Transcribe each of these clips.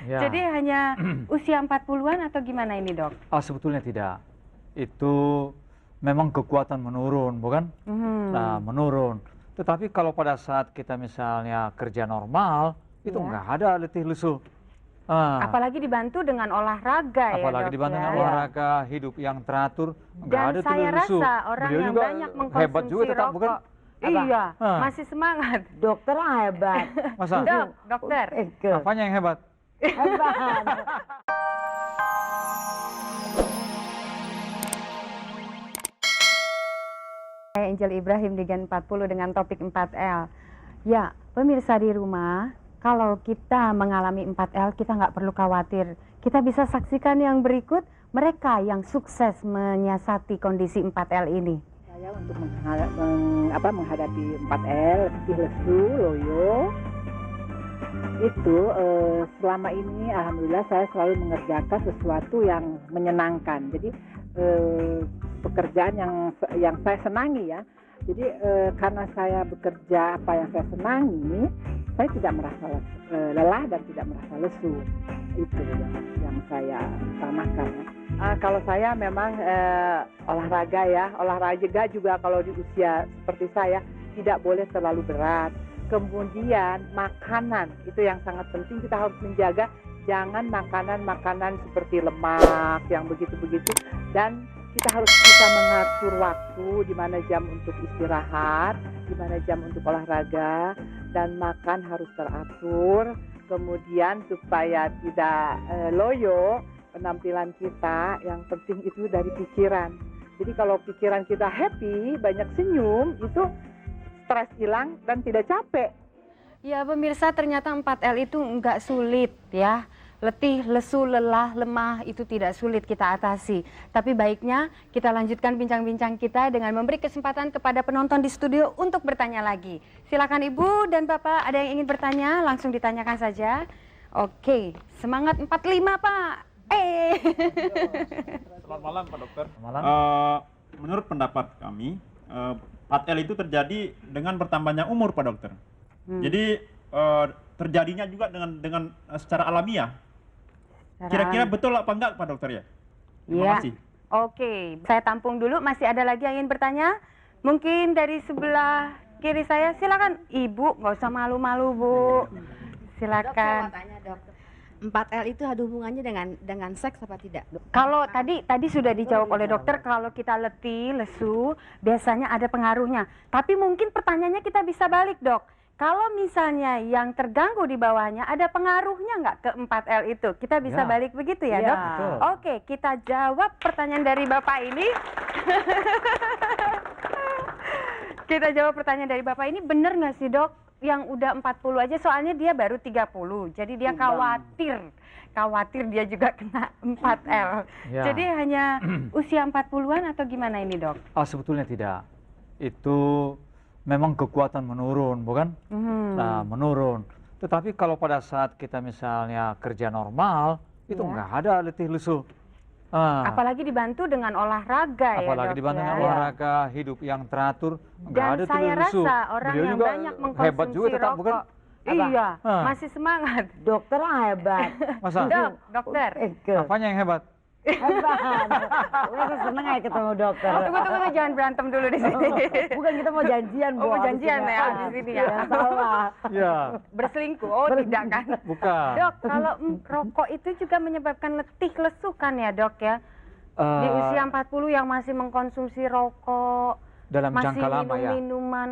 Ya. Jadi hanya usia 40-an atau gimana ini, Dok? Sebetulnya tidak. Itu memang kekuatan menurun, bukan? Nah, menurun. Tetapi kalau pada saat kita misalnya kerja normal, itu nggak ada letih lesu. Apalagi dibantu dengan olahraga ya, Apalagi Dok, dibantu dengan ya. olahraga, hidup yang teratur, nggak Dan ada saya letih lesu. rasa orang Beliau yang juga banyak hebat mengkonsumsi juga tetap, rokok. bukan? Iya, masih semangat. Dokter hebat. Masa? Dok, dokter. Apanya yang hebat? Hebat. Saya Angel Ibrahim di Gen 40 dengan topik 4L. Ya, pemirsa di rumah, kalau kita mengalami 4L, kita nggak perlu khawatir. Kita bisa saksikan yang berikut, mereka yang sukses menyiasati kondisi 4L ini. Saya untuk menghadapi 4L, letih lesu, loyo, itu selama ini alhamdulillah saya selalu mengerjakan sesuatu yang menyenangkan. Jadi pekerjaan yang saya senangi ya. Jadi karena saya bekerja apa yang saya senangi, saya tidak merasa lelah dan tidak merasa lesu. Itu yang saya utamakan. Kalau saya memang olahraga ya, olahraga juga kalau di usia seperti saya tidak boleh terlalu berat. Kemudian makanan itu yang sangat penting, kita harus menjaga jangan makanan-makanan seperti lemak yang begitu-begitu, dan kita harus bisa mengatur waktu di mana jam untuk istirahat, di mana jam untuk olahraga, dan makan harus teratur. Kemudian supaya tidak loyo penampilan kita, yang penting itu dari pikiran. Jadi kalau pikiran kita happy, banyak senyum, itu stres hilang dan tidak capek. Ya pemirsa, ternyata 4L itu nggak sulit ya. Letih, lesu, lelah, lemah itu tidak sulit kita atasi. Tapi baiknya kita lanjutkan bincang-bincang kita dengan memberi kesempatan kepada penonton di studio untuk bertanya lagi. Silakan Ibu dan Bapak, ada yang ingin bertanya langsung ditanyakan saja. Oke, semangat 45 Pak. Selamat malam Pak Dokter. Malam. Menurut pendapat kami, 4L itu terjadi dengan bertambahnya umur Pak Dokter. Jadi terjadinya juga dengan secara alamiah. Kira-kira betul apa enggak Pak Dokter ya? Terima kasih. Oke, saya tampung dulu. Masih ada lagi yang ingin bertanya? Mungkin dari sebelah kiri saya, silakan. Ibu, nggak usah malu-malu Bu. Silakan. Dok, saya mau tanya dok, 4L itu ada hubungannya dengan seks apa tidak? Kalau tadi sudah dijawab oleh dokter, kalau kita letih, lesu, biasanya ada pengaruhnya. Tapi mungkin pertanyaannya kita bisa balik dok. Kalau misalnya yang terganggu di bawahnya, ada pengaruhnya nggak ke 4L itu? Kita bisa balik begitu ya dok? Betul. Oke, kita jawab pertanyaan dari Bapak ini. Kita jawab pertanyaan dari Bapak ini, benar nggak sih dok? Yang udah 40 aja, soalnya dia baru 30. Jadi dia khawatir dia juga kena 4L. Ya. Jadi hanya usia 40-an atau gimana ini dok? Sebetulnya tidak. Itu memang kekuatan menurun, bukan? Nah, menurun. Tetapi kalau pada saat kita misalnya kerja normal, itu nggak ada letih lesu. Apalagi dibantu dengan olahraga ya dok. Apalagi dibantu dengan olahraga, hidup yang teratur, nggak Dan ada saya letih lesu. rasa orang Beliau yang juga banyak hebat mengkonsumsi juga tetap, bukan? rokok. Iya, masih semangat. Dokter hebat. Masa? Dok, dokter. Apanya yang hebat? Hebat. Udah seneng aja ketemu dokter. Tunggu, jangan berantem dulu di sini. Bukan, kita mau janjian, Bu. Oh, mau janjian ya di sini ya. Salah. Ya, Berselingkuh? Oh, tidak kan? bukan. Dok, kalau rokok itu juga menyebabkan letih lesu kan ya dok ya? Di usia 40 yang masih mengkonsumsi rokok, dalam masih jangka lama ya. minuman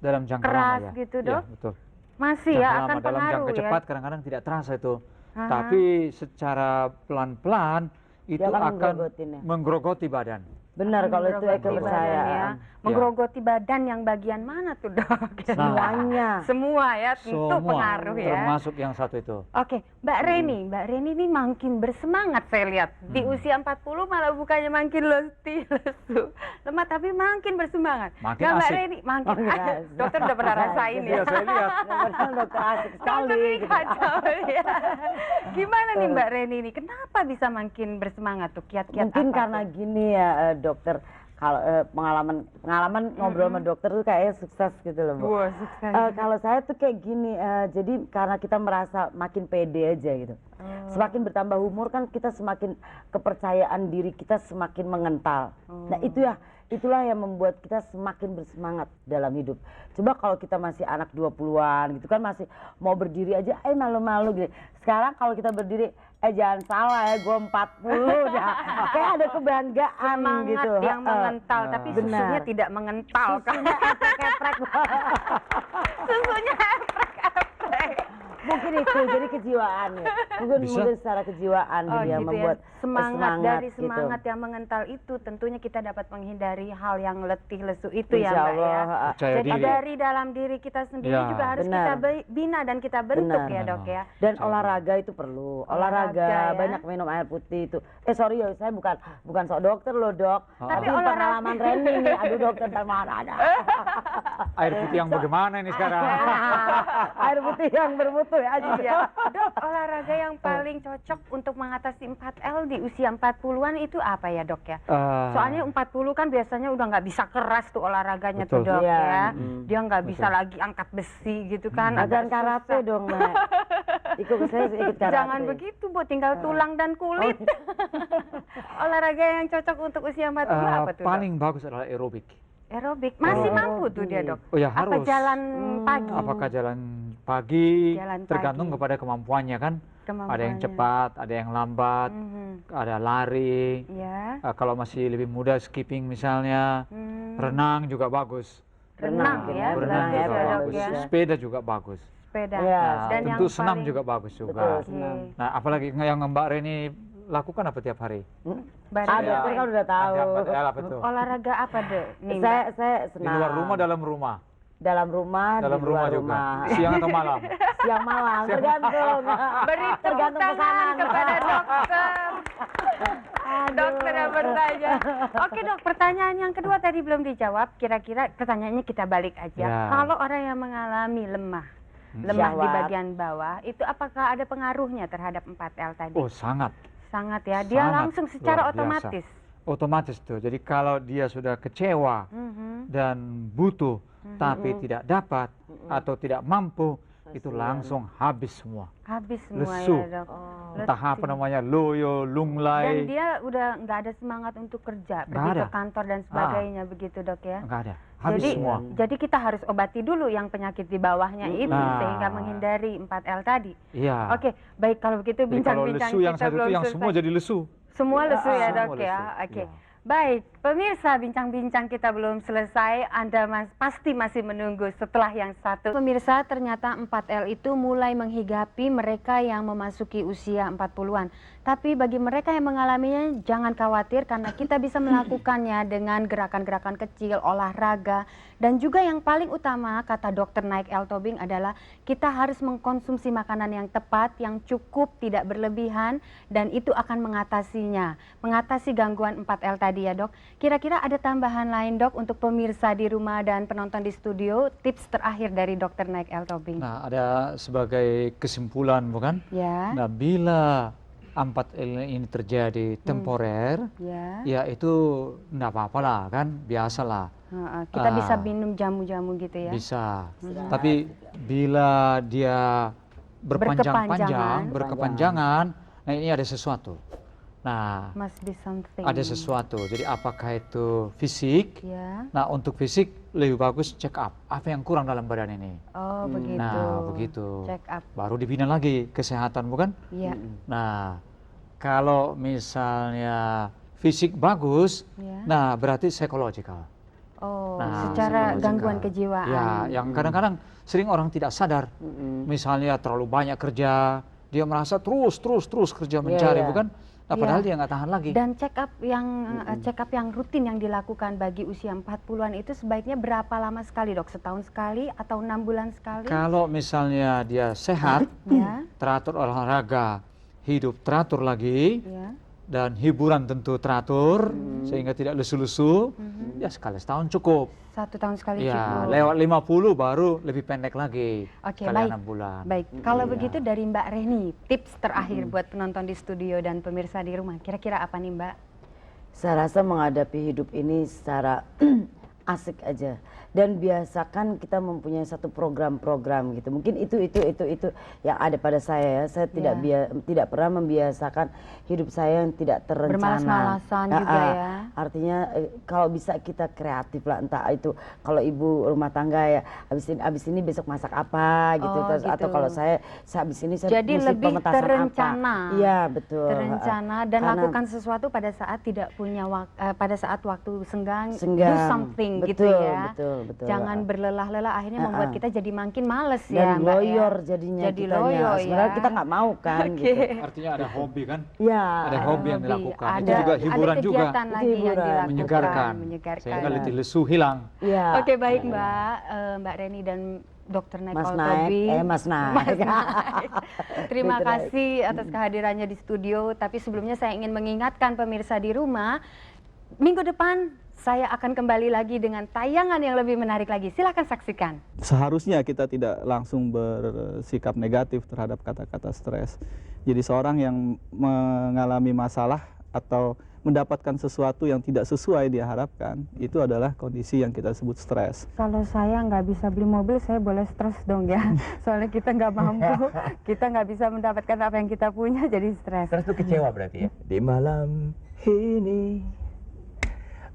Dalam jangka keras lama ya. gitu Ya, dok? betul. Masih Jangka ya, lama, akan dalam pengaruh jangka ya? cepat kadang-kadang tidak terasa itu. Tapi secara pelan-pelan itu Dia akan akan menggerogotin ya. menggerogoti badan. Benar, kalau itu Menggerogoti badan kepercayaan. ya. Menggerogoti badan yang bagian mana tuh dok? Semuanya. Semua ya, tentu Semua, pengaruh ya. termasuk yang satu itu. Oke, Mbak Reni ini makin bersemangat saya lihat. Di usia 40 malah bukannya makin letih, lesu, lemah, tapi makin bersemangat. Makin Nah, Mbak asik. Reni makin Makin asik. asik. Dokter udah pernah rasain ya. Iya, saya lihat. Benar, dokter asik Dokter sekali. ini gitu. kacau ya. Gimana nih Mbak Reni ini? Kenapa bisa makin bersemangat tuh? Kiat-kiat Mungkin apa karena tuh? gini ya dokter, Kalau pengalaman ngobrol sama dokter tuh kayaknya sukses gitu loh, Bu. Wah, sukses. Kalau saya tuh kayak gini, jadi karena kita merasa makin pede aja gitu. Semakin bertambah umur kan kita semakin kepercayaan diri kita semakin mengental. Nah itulah yang membuat kita semakin bersemangat dalam hidup. Coba kalau kita masih anak 20-an gitu kan, masih mau berdiri aja malu-malu gitu. Sekarang kalau kita berdiri, jangan salah ya, gue 40 dah. Kayak ada kebanggaan Semangat gitu. yang mengental, tapi Benar. susunya tidak mengental kan. Susunya eprek-eprek. Susunya eprek-eprek. Mungkin itu jadi kejiwaannya. Mungkin secara kejiwaan Oh, gitu yang gitu membuat semangat dari gitu. semangat yang mengental itu tentunya kita dapat menghindari hal yang letih lesu itu ya Insya Mbak ya. Allah. Percaya Jadi diri. dari dalam diri kita sendiri Ya, juga harus benar. kita bina dan kita bentuk Benar. ya Dok ya. Dan Percaya olahraga itu perlu. Olahraga, ya. Banyak minum air putih itu. Sorry ya, saya bukan sok dokter loh, Dok. Tapi Tapi olahraga- pengalaman Randy nih. Aduh, dokter dari mana ada. Air putih yang bagaimana ini sekarang? Air putih yang bermutu ya, Aji. Iya. Dok, olahraga yang paling cocok untuk mengatasi 4L di usia 40-an itu apa ya Dok ya? Soalnya 40 kan biasanya udah nggak bisa keras tuh olahraganya tuh Betul. Dok Iya. ya. Dia nggak bisa lagi angkat besi gitu kan. Latihan agak karate susah. dong, Nek. Saya ikut karate. Jangan begitu Bu, tinggal tulang dan kulit. Olahraga yang cocok untuk usia 40 apa tuh Dok? Paling bagus adalah aerobik. Aerobik, masih Aerobik. mampu tuh dia Dok? Oh ya Apa harus. jalan pagi? Apakah jalan pagi? Jalan Tergantung pagi. kepada kemampuannya kan. Ada yang Kemampuannya. cepat, ada yang lambat, ada lari. Ya. Kalau masih lebih muda skipping misalnya, renang juga bagus. Renang ya, Berenang bagus juga ya Dok bagus. ya. Sepeda juga bagus. Sepeda. Iya. Nah, Dan tentu yang senam paling- juga bagus juga. Betul, Oke. senam. Nah, apalagi yang Mbak Reni lakukan apa tiap hari? Baru Dokter kan udah tahu. Apa tuh? olahraga apa deh nih Mbak? Saya Di senang. luar rumah, dalam rumah. Dalam rumah, Dalam di rumah luar juga. rumah. Siang atau malam? Siang malam, tergantung. Beri tepuk Tergantung tangan pesanan. kepada dokter. Dokter yang bertanya. Oke Dok, pertanyaan yang kedua tadi belum dijawab. Kira-kira pertanyaannya kita balik aja. Ya. Kalau orang yang mengalami lemah di Syahwat. bagian bawah, itu apakah ada pengaruhnya terhadap 4L tadi? Oh, sangat. Sangat ya. Dia Sangat langsung secara luar biasa. otomatis. Otomatis tuh. Jadi kalau dia sudah kecewa dan butuh tapi tidak dapat atau tidak mampu, itu langsung habis semua. Habis semua Lesu. ya Dok. Entah apa namanya, loyo, Dan lunglai, dia udah nggak ada semangat untuk kerja, Nggak pergi ke ada. kantor dan sebagainya begitu Dok ya. enggak ada. Habis semua. Jadi kita harus obati dulu yang penyakit di bawahnya itu Nah. sehingga menghindari 4L tadi. Iya. Oke, baik kalau begitu Jadi kalau bincang-bincang lesu yang kita satu belum itu yang selesai. semua jadi lesu. Semua lesu ya Semua Dok ya. lesu, Oke. iya. Baik, pemirsa bincang-bincang kita belum selesai. Anda pasti masih menunggu setelah yang satu. Pemirsa, ternyata 4L itu mulai menghigapi mereka yang memasuki usia 40-an. Tapi bagi mereka yang mengalaminya jangan khawatir karena kita bisa melakukannya dengan gerakan-gerakan kecil, olahraga. Dan juga yang paling utama kata Dr. Naik L. Tobing adalah kita harus mengkonsumsi makanan yang tepat, yang cukup, tidak berlebihan. Dan itu akan mengatasinya, mengatasi gangguan 4L tadi ya Dok. Kira-kira ada tambahan lain Dok untuk pemirsa di rumah dan penonton di studio, tips terakhir dari Dr. Naik L. Tobing? Nah, ada sebagai kesimpulan bukan? Ya, Nah, bila 4L ini terjadi temporer, ya itu enggak apa-apa lah kan, biasalah. kita Ah. bisa minum jamu-jamu gitu ya. Bisa. Tapi bila dia berkepanjangan, nah ini ada sesuatu. Nah, Must be something. ada sesuatu. Jadi apakah itu fisik? Ya. Nah, untuk fisik lebih bagus check up. Apa yang kurang dalam badan ini? Oh, begitu. Nah, begitu. Check up. Baru dibina lagi kesehatan, bukan? Iya. Nah, kalau misalnya fisik bagus, Ya. nah berarti psychological. Oh, Nah, secara psychological. gangguan kejiwaan. Ya, yang kadang-kadang sering orang tidak sadar. Misalnya terlalu banyak kerja, dia merasa terus kerja mencari, iya. bukan? Nah, padahal Iya. dia nggak tahan lagi. Dan check up yang rutin yang dilakukan bagi usia 40-an itu sebaiknya berapa lama sekali Dok? Setahun sekali atau 6 bulan sekali? Kalau misalnya dia sehat, Ya. teratur olahraga, hidup teratur lagi, Ya. dan hiburan tentu teratur, sehingga tidak lesu-lesu, ya sekali setahun cukup. 1 tahun sekali Ya, cukup. lewat 50 baru lebih pendek lagi. Oke, sekali baik. 6 bulan. Baik, kalau Iya. begitu dari Mbak Reni, tips terakhir buat penonton di studio dan pemirsa di rumah. Kira-kira apa nih Mbak? Saya rasa menghadapi hidup ini secara asik aja, dan biasakan kita mempunyai satu program-program gitu. Mungkin itu yang ada pada saya ya. Saya tidak pernah membiasakan hidup saya yang tidak terencana. Bermalas-malasan juga ya. Artinya kalau bisa kita kreatif lah, entah itu kalau ibu rumah tangga ya abis ini besok masak apa gitu, terus gitu. Atau kalau saya habis ini saya Jadi mesti lebih pementasan terencana. apa. Iya betul. Terencana dan Karena lakukan sesuatu pada saat tidak punya pada saat waktu senggang, do senggang. something gitu Betul, ya. betul. Jangan berlelah-lelah, akhirnya membuat kita jadi makin males Dan ya, Mbak loyor ya. jadinya Jadi kitanya. loyo Sebenarnya ya. kita nggak mau kan gitu. Artinya ada hobi kan? Ya. Ada hobi yang Hobi. dilakukan. Itu Ada, juga hiburan ada juga. kegiatan Itu lagi yang hiburan. dilakukan. Menyegarkan. Menyegarkan. Sehingga letih lesu hilang. Iya. Oke, baik Mbak, Mbak Reni dan Dr. Naik Mas Oltobi. Naik, Mas Naik. Mas Naik. Terima Dr. Naik. kasih atas kehadirannya di studio. Tapi sebelumnya saya ingin mengingatkan pemirsa di rumah, minggu depan saya akan kembali lagi dengan tayangan yang lebih menarik lagi. Silahkan saksikan. Seharusnya kita tidak langsung bersikap negatif terhadap kata-kata stres. Jadi seorang yang mengalami masalah atau mendapatkan sesuatu yang tidak sesuai diharapkan, itu adalah kondisi yang kita sebut stres. Kalau saya nggak bisa beli mobil, saya boleh stres dong ya. Soalnya kita nggak mampu, kita nggak bisa mendapatkan apa yang kita punya, jadi stres. Stres itu kecewa berarti ya? Di malam ini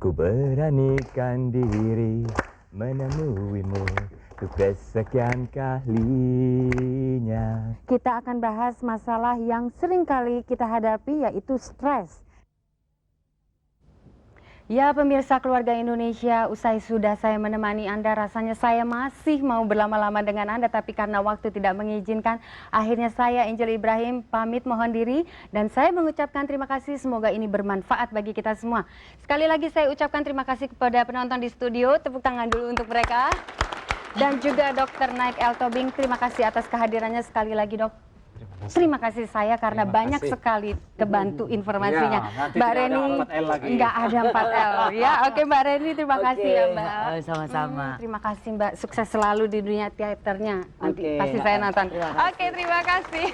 ku beranikan diri menemuimu untuk kesekian kalinya. Kita akan bahas masalah yang sering kali kita hadapi, yaitu stres. Ya pemirsa Keluarga Indonesia, usai sudah saya menemani Anda, rasanya saya masih mau berlama-lama dengan Anda, tapi karena waktu tidak mengizinkan, akhirnya saya Angel Ibrahim pamit mohon diri, dan saya mengucapkan terima kasih, semoga ini bermanfaat bagi kita semua. Sekali lagi saya ucapkan terima kasih kepada penonton di studio, tepuk tangan dulu untuk mereka. Dan juga Dr. Naik Eltobing, terima kasih atas kehadirannya sekali lagi dok. Terima kasih saya karena banyak sekali kebantu informasinya. Ya, nanti Mbak tidak ada Reni 4L lagi. nggak ada 4L ya. Oke Mbak Reni, terima kasih ya Mbak. Sama-sama. Terima kasih Mbak, sukses selalu di dunia teaternya. Nanti Oke. pasti saya nonton. Terima kasih. Oke, terima kasih.